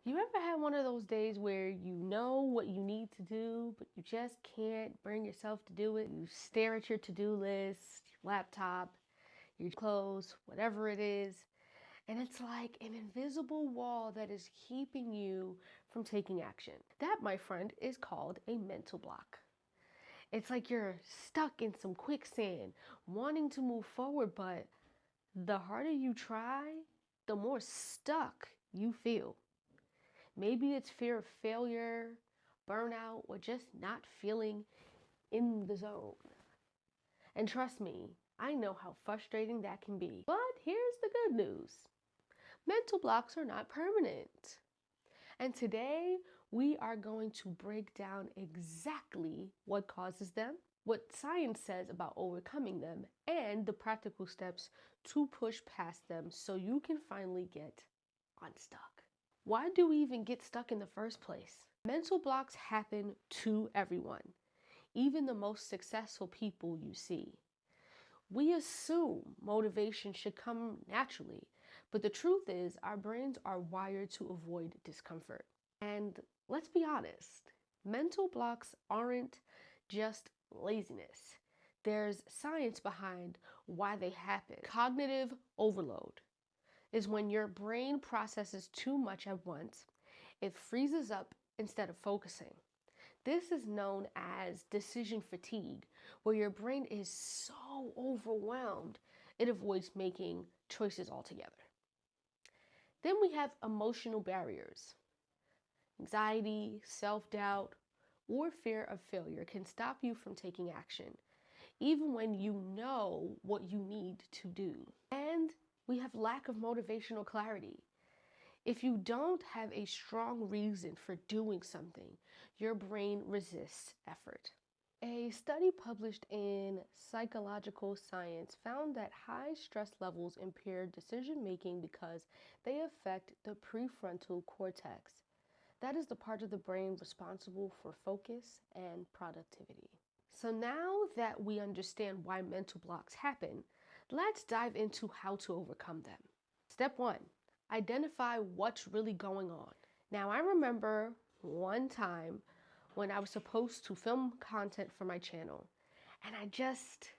You ever had one of those days where you know what you need to do, but you just can't bring yourself to do it? You stare at your to-do list, your laptop, your clothes, whatever it is, and it's like an invisible wall that is keeping you from taking action. That, my friend, is called a mental block. It's like you're stuck in some quicksand, wanting to move forward, but the harder you try, the more stuck you feel. Maybe it's fear of failure, burnout, or just not feeling in the zone. And trust me, I know how frustrating that can be. But here's the good news. Mental blocks are not permanent. And today, we are going to break down exactly what causes them, what science says about overcoming them, and the practical steps to push past them so you can finally get unstuck. Why do we even get stuck in the first place? Mental blocks happen to everyone, even the most successful people you see. We assume motivation should come naturally, but the truth is our brains are wired to avoid discomfort. And let's be honest, mental blocks aren't just laziness. There's science behind why they happen. Cognitive overload is when your brain processes too much at once. It freezes up instead of focusing. This is known as decision fatigue, where your brain is so overwhelmed, it avoids making choices altogether. Then we have emotional barriers. Anxiety, self-doubt, or fear of failure can stop you from taking action, even when you know what you need to do. And we have lack of motivational clarity. If you don't have a strong reason for doing something, your brain resists effort. A study published in Psychological Science found that high stress levels impair decision making because they affect the prefrontal cortex. That is the part of the brain responsible for focus and productivity. So now that we understand why mental blocks happen, let's dive into how to overcome them. Step 1. Identify what's really going on. Now, I remember one time when I was supposed to film content for my channel, and I just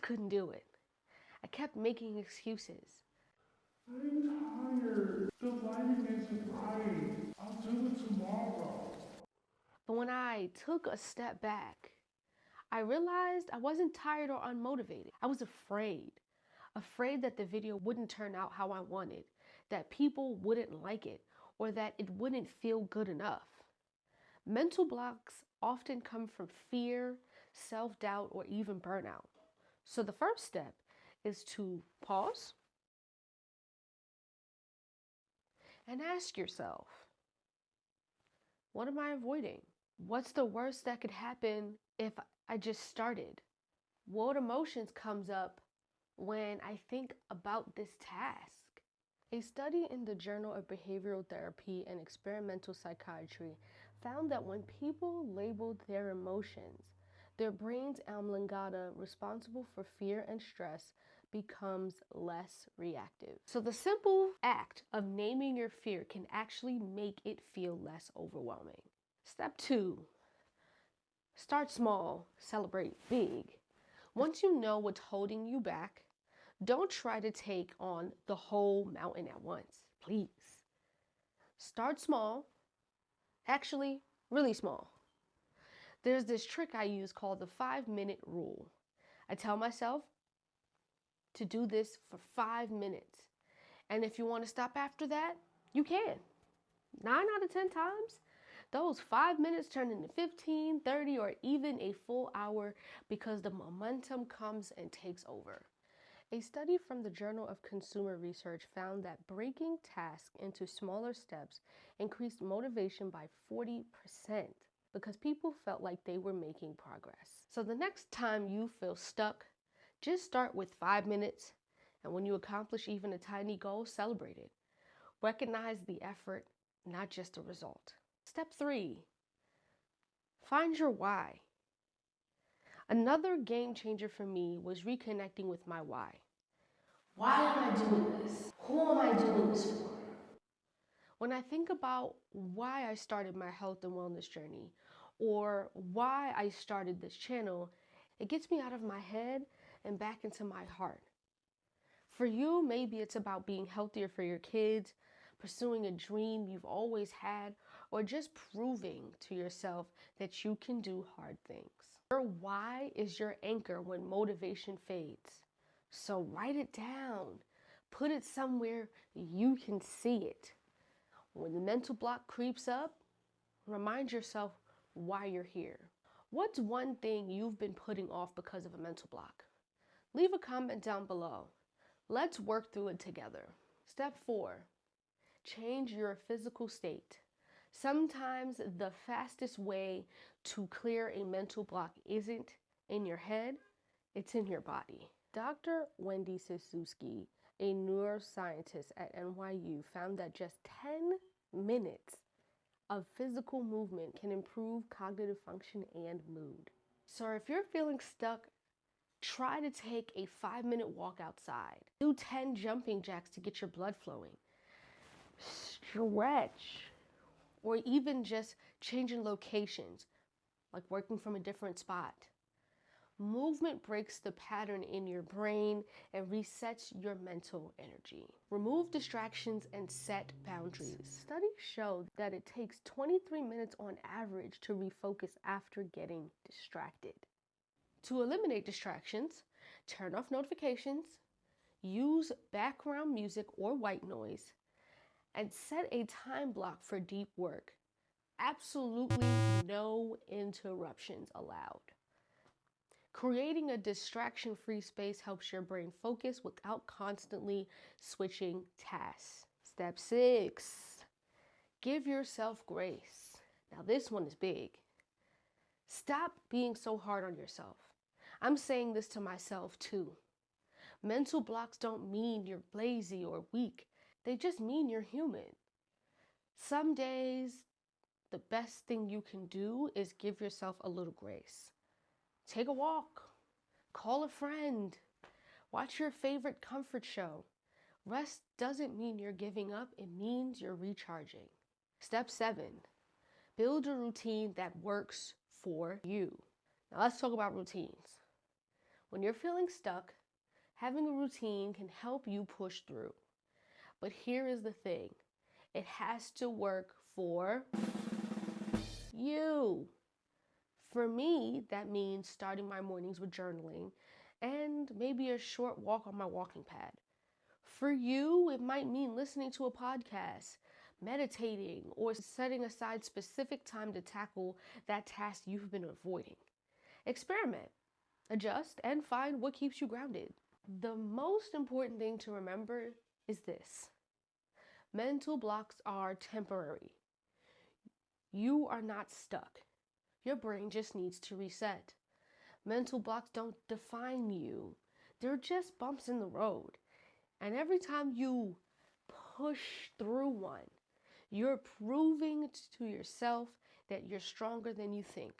couldn't do it. I kept making excuses. I'm tired. The lighting isn't right. I'll do it tomorrow. But when I took a step back, I realized I wasn't tired or unmotivated. I was afraid that the video wouldn't turn out how I wanted, that people wouldn't like it, or that it wouldn't feel good enough. Mental blocks often come from fear, self-doubt, or even burnout. So the first step is to pause and ask yourself, what am I avoiding? What's the worst that could happen if I just started? What emotions comes up when I think about this task? A study in the Journal of Behavioral Therapy and Experimental Psychiatry found that when people labeled their emotions, their brain's amygdala, responsible for fear and stress, becomes less reactive. So the simple act of naming your fear can actually make it feel less overwhelming. Step 2, start small, celebrate big. Once you know what's holding you back, don't try to take on the whole mountain at once, please. Start small, actually really small. There's this trick I use called the 5-minute rule. I tell myself to do this for 5 minutes. And if you want to stop after that, you can. 9 out of 10 times, those 5 minutes turn into 15, 30, or even a full hour because the momentum comes and takes over. A study from the Journal of Consumer Research found that breaking tasks into smaller steps increased motivation by 40% because people felt like they were making progress. So the next time you feel stuck, just start with 5 minutes, and when you accomplish even a tiny goal, celebrate it. Recognize the effort, not just the result. Step 3, find your why. Another game changer for me was reconnecting with my why. Why am I doing this? Who am I doing this for? When I think about why I started my health and wellness journey, or why I started this channel, it gets me out of my head and back into my heart. For you, maybe it's about being healthier for your kids, pursuing a dream you've always had, or just proving to yourself that you can do hard things. Your why is your anchor when motivation fades. So write it down. Put it somewhere you can see it. When the mental block creeps up, remind yourself why you're here. What's one thing you've been putting off because of a mental block? Leave a comment down below. Let's work through it together. Step 4, change your physical state. Sometimes the fastest way to clear a mental block isn't in your head, it's in your body. Dr. Wendy Sisuski, a neuroscientist at NYU, found that just 10 minutes of physical movement can improve cognitive function and mood. So if you're feeling stuck, try to take a 5-minute walk outside. Do 10 jumping jacks to get your blood flowing. Stretch, or even just changing locations, like working from a different spot. Movement breaks the pattern in your brain and resets your mental energy. Remove distractions and set boundaries. Studies show that it takes 23 minutes on average to refocus after getting distracted. To eliminate distractions, turn off notifications, use background music or white noise, and set a time block for deep work. Absolutely no interruptions allowed. Creating a distraction-free space helps your brain focus without constantly switching tasks. Step 6, give yourself grace. Now this one is big. Stop being so hard on yourself. I'm saying this to myself too. Mental blocks don't mean you're lazy or weak. They just mean you're human. Some days, the best thing you can do is give yourself a little grace. Take a walk, call a friend, watch your favorite comfort show. Rest doesn't mean you're giving up, it means you're recharging. Step 7, build a routine that works for you. Now let's talk about routines. When you're feeling stuck, having a routine can help you push through. But here is the thing, it has to work for you. For me, that means starting my mornings with journaling and maybe a short walk on my walking pad. For you, it might mean listening to a podcast, meditating, or setting aside specific time to tackle that task you've been avoiding. Experiment, adjust, and find what keeps you grounded. The most important thing to remember is this. Mental blocks are temporary. You are not stuck. Your brain just needs to reset. Mental blocks don't define you. They're just bumps in the road. And every time you push through one, you're proving to yourself that you're stronger than you think.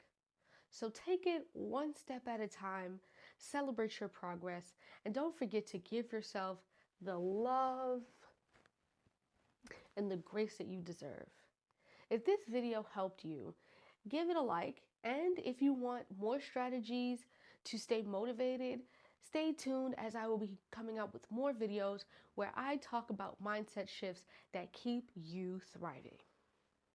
So take it one step at a time, celebrate your progress, and don't forget to give yourself the love and the grace that you deserve. If this video helped you, give it a like, and if you want more strategies to stay motivated, stay tuned as I will be coming out with more videos where I talk about mindset shifts that keep you thriving.